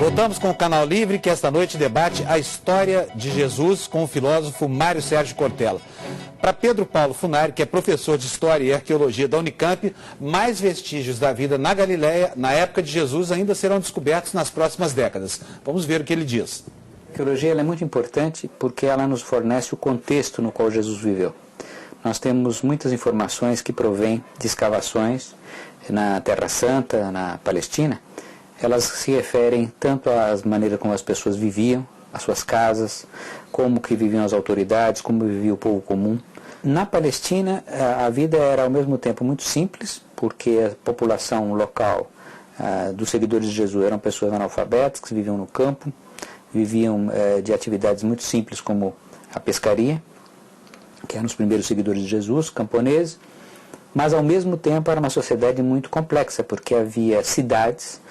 Voltamos com o Canal Livre, que esta noite debate a história de Jesus com o filósofo Mário Sérgio Cortella. Para Pedro Paulo Funari, que é professor de História e Arqueologia da Unicamp, mais vestígios da vida na Galileia, na época de Jesus, ainda serão descobertos nas próximas décadas. Vamos ver o que ele diz. A arqueologia é muito importante porque ela nos fornece o contexto no qual Jesus viveu. Nós temos muitas informações que provêm de escavações na Terra Santa, na Palestina. Elas se referem tanto às maneiras como as pessoas viviam, as suas casas, como que viviam as autoridades, como vivia o povo comum. Na Palestina, a vida era ao mesmo tempo muito simples, porque a população local dos seguidores de Jesus eram pessoas analfabetas, que viviam no campo, viviam de atividades muito simples como a pescaria, que eram os primeiros seguidores de Jesus, camponeses, mas ao mesmo tempo era uma sociedade muito complexa, porque havia cidades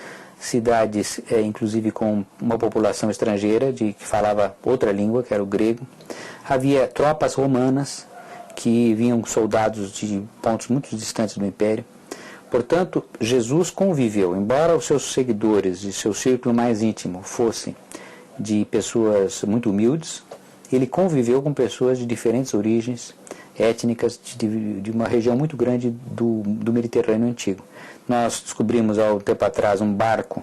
inclusive com uma população estrangeira que falava outra língua, que era o grego. Havia tropas romanas que vinham soldados de pontos muito distantes do império. Portanto, Jesus conviveu, embora os seus seguidores e seu círculo mais íntimo fossem de pessoas muito humildes, ele conviveu com pessoas de diferentes origens étnicas, de uma região muito grande do Mediterrâneo Antigo. Nós descobrimos há um tempo atrás um barco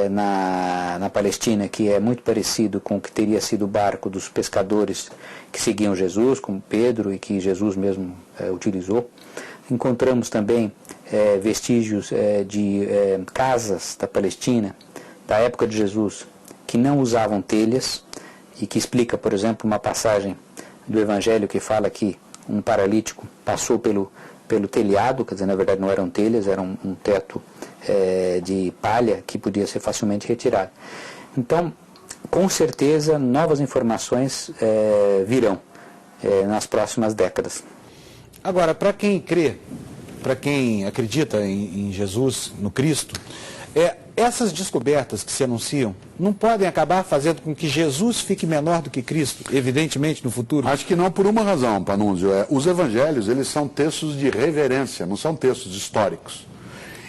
na Palestina que é muito parecido com o que teria sido o barco dos pescadores que seguiam Jesus, como Pedro, e que Jesus mesmo utilizou. Encontramos também vestígios de casas da Palestina, da época de Jesus, que não usavam telhas, e que explica, por exemplo, uma passagem do Evangelho que fala que um paralítico passou pelo telhado, quer dizer, na verdade não eram telhas, era um teto de palha que podia ser facilmente retirado. Então, com certeza, novas informações virão nas próximas décadas. Agora, para quem crê, para quem acredita em Jesus, no Cristo, essas descobertas que se anunciam não podem acabar fazendo com que Jesus fique menor do que Cristo, evidentemente, no futuro? Acho que não, por uma razão, Panunzio. Os evangelhos, eles são textos de reverência, não são textos históricos.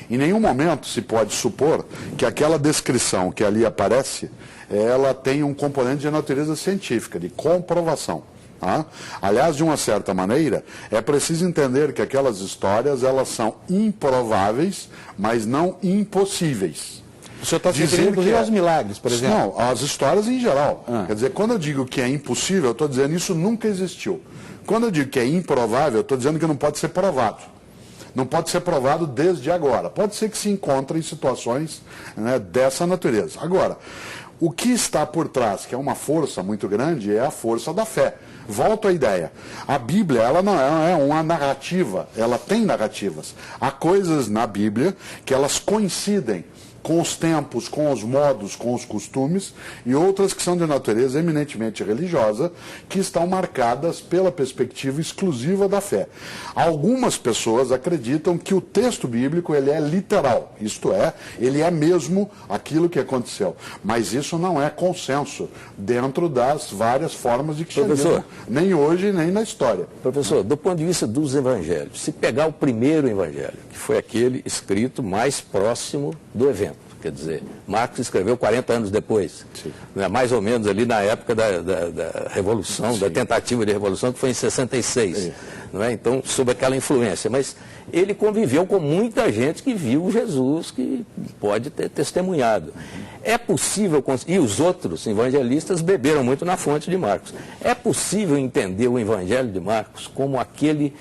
Em nenhum momento se pode supor que aquela descrição que ali aparece, ela tem um componente de natureza científica, de comprovação. Tá? Aliás, de uma certa maneira, é preciso entender que aquelas histórias, elas são improváveis, mas não impossíveis. O senhor está se referindo inclusive aos milagres, por exemplo? Não, as histórias em geral. Quer dizer, quando eu digo que é impossível, eu estou dizendo isso nunca existiu. Quando eu digo que é improvável, eu estou dizendo que não pode ser provado. Não pode ser provado desde agora. Pode ser que se encontre em situações, né, dessa natureza. Agora, o que está por trás, que é uma força muito grande, é a força da fé. Volto à ideia. A Bíblia, ela não é uma narrativa, ela tem narrativas. Há coisas na Bíblia que elas coincidem com os tempos, com os modos, com os costumes, e outras que são de natureza eminentemente religiosa, que estão marcadas pela perspectiva exclusiva da fé. Algumas pessoas acreditam que o texto bíblico ele é literal, isto é, ele é mesmo aquilo que aconteceu. Mas isso não é consenso dentro das várias formas de cristianismo, nem hoje, nem na história. Professor, do ponto de vista dos evangelhos, se pegar o primeiro evangelho, que foi aquele escrito mais próximo do evento, quer dizer, Marcos escreveu 40 anos depois, né, mais ou menos ali na época da Revolução, da tentativa de Revolução, que foi em 66, não é? Então, sob aquela influência. Mas ele conviveu com muita gente que viu Jesus, que pode ter testemunhado. É possível, e os outros evangelistas beberam muito na fonte de Marcos, é possível entender o evangelho de Marcos como aquele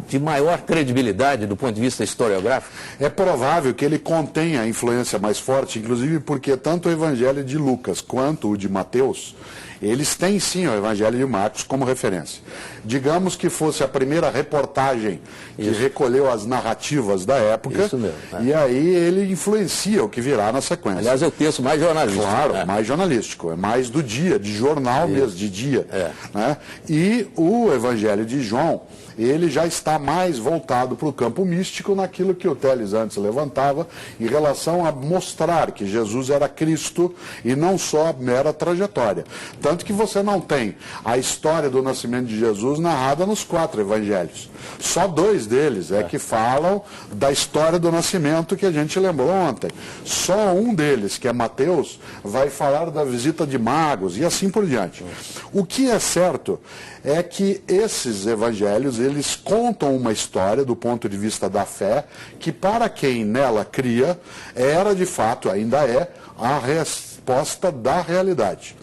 de maior credibilidade do ponto de vista historiográfico? É provável que ele contenha a influência mais forte, inclusive porque tanto o Evangelho de Lucas quanto o de Mateus, eles têm sim o Evangelho de Marcos como referência. Digamos que fosse a primeira reportagem que recolheu as narrativas da época, isso mesmo, né? E aí ele influencia o que virá na sequência. Aliás, é o texto mais jornalístico. Claro, mais jornalístico, é mais do dia, de jornal mesmo, de dia. Né? E o Evangelho de João, ele já está está mais voltado para o campo místico, naquilo que o Telles antes levantava, em relação a mostrar que Jesus era Cristo e não só a mera trajetória. Tanto que você não tem a história do nascimento de Jesus narrada nos 4 evangelhos. Só 2 deles que falam da história do nascimento que a gente lembrou ontem. Só um deles, que é Mateus, vai falar da visita de magos e assim por diante. O que é certo é que esses evangelhos, eles contam uma história do ponto de vista da fé, que para quem nela cria, era de fato, ainda é, a resposta da realidade.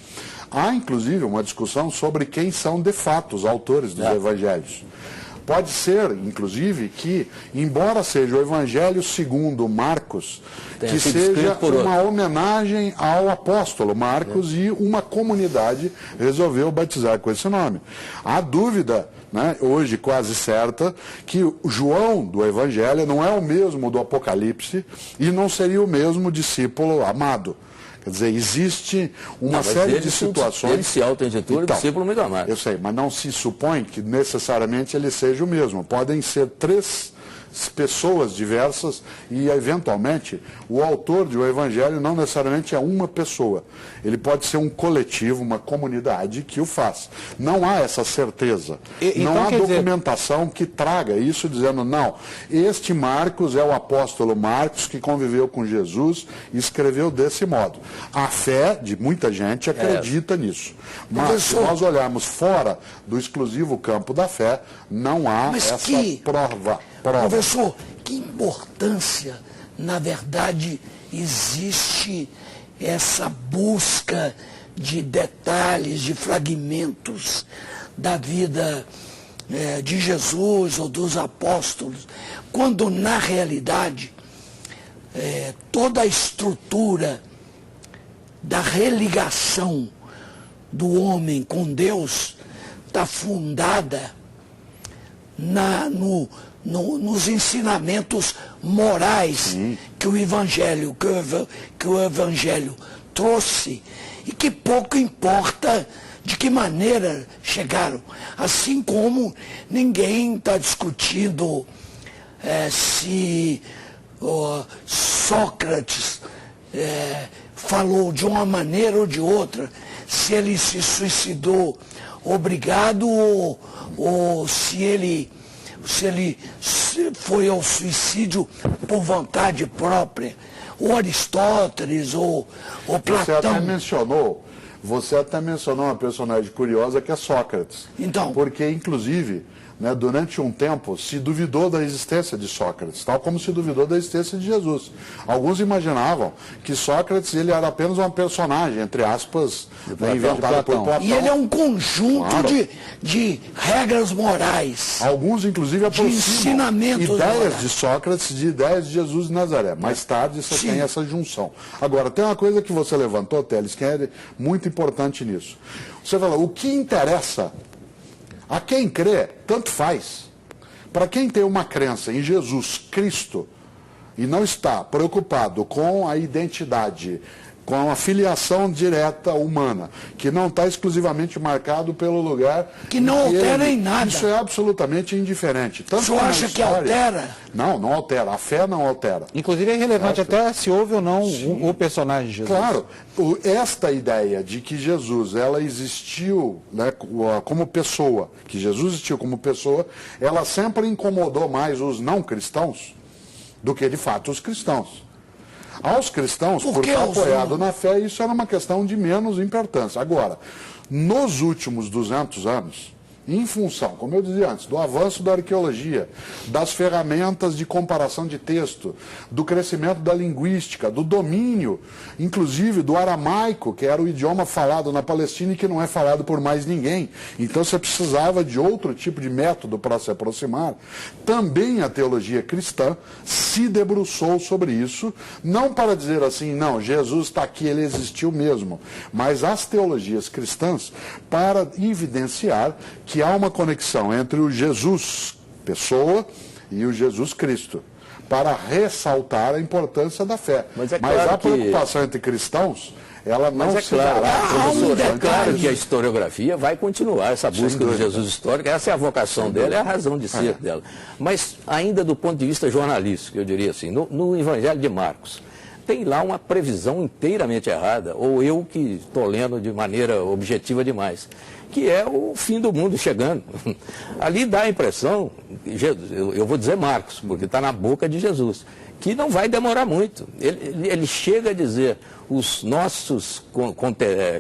Há, inclusive, uma discussão sobre quem são, de fato, os autores dos evangelhos. Pode ser, inclusive, que, embora seja o Evangelho segundo Marcos, que seja uma homenagem ao apóstolo Marcos e uma comunidade resolveu batizar com esse nome. Há dúvida, né, hoje quase certa, que o João do Evangelho não é o mesmo do Apocalipse e não seria o mesmo discípulo amado. Quer dizer, existe uma série de situações... Ele se auto-intitula discípulo muito amado. Eu sei, mas não se supõe que necessariamente ele seja o mesmo. Podem ser 3 pessoas diversas e, eventualmente, o autor de um evangelho não necessariamente é uma pessoa. Ele pode ser um coletivo, uma comunidade que o faz. Não há essa certeza. Não há documentação que traga isso dizendo, não, este Marcos é o apóstolo Marcos que conviveu com Jesus e escreveu desse modo. A fé de muita gente acredita nisso. Mas se nós olharmos fora do exclusivo campo da fé, não há essa prova. Professor, que importância, na verdade, existe essa busca de detalhes, de fragmentos da vida de Jesus ou dos apóstolos, quando, na realidade, toda a estrutura da religação do homem com Deus está fundada nos ensinamentos morais que o Evangelho trouxe e que pouco importa de que maneira chegaram. Assim como ninguém está discutindo se Sócrates falou de uma maneira ou de outra, se ele se suicidou obrigado ou se ele foi ao suicídio por vontade própria, ou Aristóteles, ou Platão. Você até mencionou uma personagem curiosa que é Sócrates. Então, porque, inclusive, né, durante um tempo se duvidou da existência de Sócrates, tal como se duvidou da existência de Jesus. Alguns imaginavam que Sócrates ele era apenas uma personagem, entre aspas, inventado por Platão. E ele é um conjunto de regras morais. Alguns, inclusive, aproximam ideias morais de Sócrates de ideias de Jesus de Nazaré. Mais tarde você tem essa junção. Agora, tem uma coisa que você levantou, Telles, que é muito importante nisso. Você falou, o que interessa a quem crê, tanto faz. Para quem tem uma crença em Jesus Cristo e não está preocupado com a identidade, com a filiação direta humana, que não está exclusivamente marcado pelo lugar... Que não altera em nada. Isso é absolutamente indiferente. O senhor acha que altera? Não, não altera. A fé não altera. Inclusive é irrelevante até se houve ou não o personagem de Jesus. Claro. Esta ideia de que Jesus ela existiu, né, como pessoa, que Jesus existiu como pessoa, ela sempre incomodou mais os não cristãos do que, de fato, os cristãos. Aos cristãos, por estar apoiado na fé, isso era uma questão de menos importância. Agora, nos últimos 200 anos, em função, como eu dizia antes, do avanço da arqueologia, das ferramentas de comparação de texto, do crescimento da linguística, do domínio, inclusive do aramaico, que era o idioma falado na Palestina e que não é falado por mais ninguém. Então você precisava de outro tipo de método para se aproximar. Também a teologia cristã se debruçou sobre isso, não para dizer assim, não, Jesus está aqui, ele existiu mesmo, mas as teologias cristãs para evidenciar que há uma conexão entre o Jesus, pessoa, e o Jesus Cristo, para ressaltar a importância da fé. Mas a preocupação entre cristãos ela não Mas se é claro, dará professor, é durante claro a que a historiografia vai continuar essa busca de Jesus histórico, essa é a vocação dela, é a razão de ser dela. Mas ainda do ponto de vista jornalístico, eu diria assim, no Evangelho de Marcos, tem lá uma previsão inteiramente errada, ou eu que estou lendo de maneira objetiva demais, que é o fim do mundo chegando. Ali dá a impressão, eu vou dizer Marcos, porque está na boca de Jesus, que não vai demorar muito. Ele chega a dizer, os nossos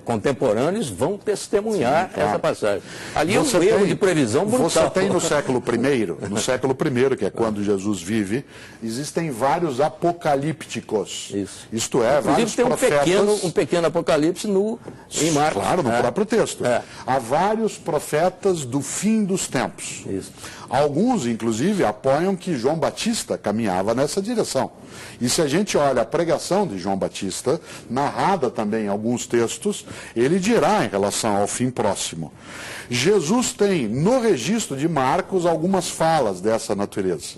contemporâneos vão testemunhar essa passagem. Ali é um erro de previsão brutal. Você tem no século I, que é quando Jesus vive, existem vários apocalípticos. Isso. Isto é, vários tem profetas... um pequeno apocalipse em Marcos. Claro, no próprio texto. É. Há vários profetas do fim dos tempos. Isso. Alguns, inclusive, apoiam que João Batista caminhava nessa direção. E se a gente olha a pregação de João Batista, narrada também em alguns textos, ele dirá em relação ao fim próximo. Jesus tem, no registro de Marcos, algumas falas dessa natureza.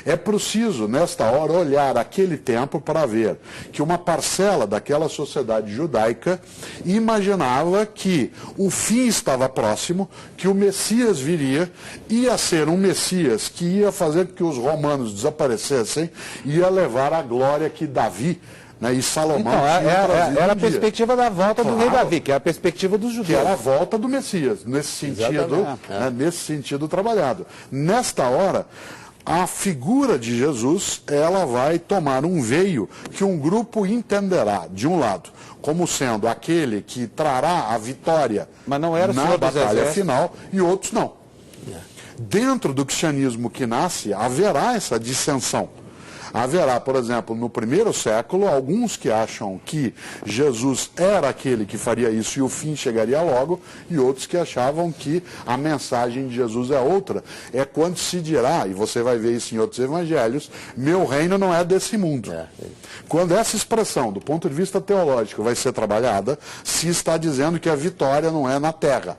É preciso, nesta hora, olhar aquele tempo para ver que uma parcela daquela sociedade judaica imaginava que o fim estava próximo, que o Messias viria, ia ser um Messias que ia fazer com que os romanos desaparecessem, ia levar a glória que Davi, né, e Salomão era a perspectiva da volta do rei Davi, que é a perspectiva dos judeus. Que era a volta do Messias, nesse sentido trabalhado. Nesta hora, a figura de Jesus, ela vai tomar um veio que um grupo entenderá, de um lado, como sendo aquele que trará a vitória na batalha final, e outros não. Dentro do cristianismo que nasce, haverá essa dissensão. Haverá, por exemplo, no primeiro século, alguns que acham que Jesus era aquele que faria isso e o fim chegaria logo, e outros que achavam que a mensagem de Jesus é outra. É quando se dirá, e você vai ver isso em outros evangelhos, meu reino não é desse mundo. Quando essa expressão, do ponto de vista teológico, vai ser trabalhada, se está dizendo que a vitória não é na terra.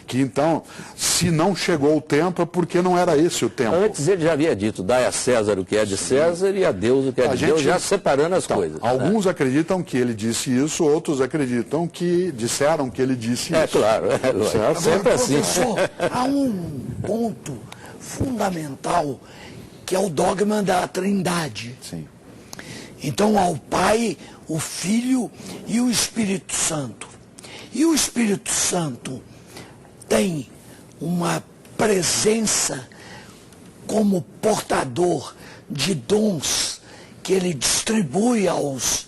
Que então, se não chegou o tempo, é porque não era esse o tempo. Antes ele já havia dito, dai a César o que é de César e a Deus o que é de Deus, já separando as coisas. Alguns acreditam que ele disse isso, outros acreditam que disseram que ele disse isso. É claro, Agora, sempre assim. Professor, há um ponto fundamental que é o dogma da Trindade. Sim. Então, ao Pai, o Filho e o Espírito Santo. E o Espírito Santo tem uma presença como portador de dons que ele distribui aos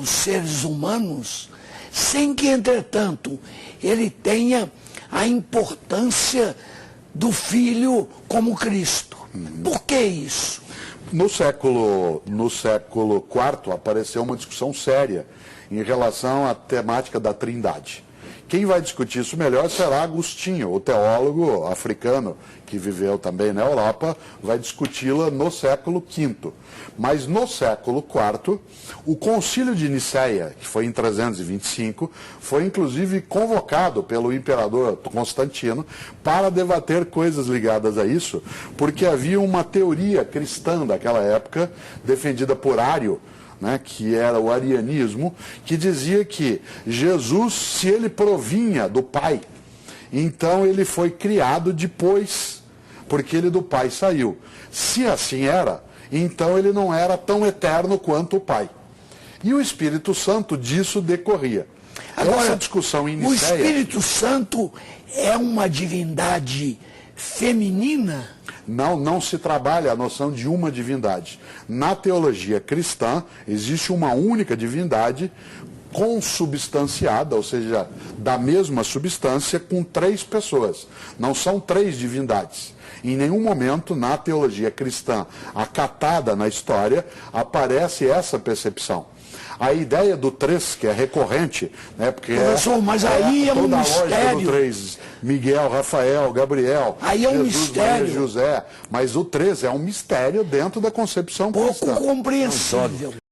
seres humanos, sem que, entretanto, ele tenha a importância do Filho como Cristo. Por que isso? No século IV apareceu uma discussão séria em relação à temática da Trindade. Quem vai discutir isso melhor será Agostinho, o teólogo africano que viveu também na Europa, vai discuti-la no século V. Mas no século IV, o Concílio de Nicéia, que foi em 325, foi inclusive convocado pelo imperador Constantino para debater coisas ligadas a isso, porque havia uma teoria cristã daquela época, defendida por Ário, né, que era o arianismo, que dizia que Jesus, se ele provinha do Pai, então ele foi criado depois, porque ele do Pai saiu. Se assim era, então ele não era tão eterno quanto o Pai. E o Espírito Santo disso decorria. Agora, essa discussão em o Nicéia, Espírito Santo é uma divindade feminina? não se trabalha a noção de uma divindade. Na teologia cristã, existe uma única divindade consubstanciada, ou seja, da mesma substância, com 3 pessoas. Não são 3 divindades. Em nenhum momento, na teologia cristã acatada na história, aparece essa percepção. A ideia do 3, que é recorrente, né, porque professor, mas aí é um toda mistério. A lógica do 3, Miguel, Rafael, Gabriel, aí é um Jesus, mistério. Maria, José, mas o 3 é um mistério dentro da concepção cristã. Pouco compreensível.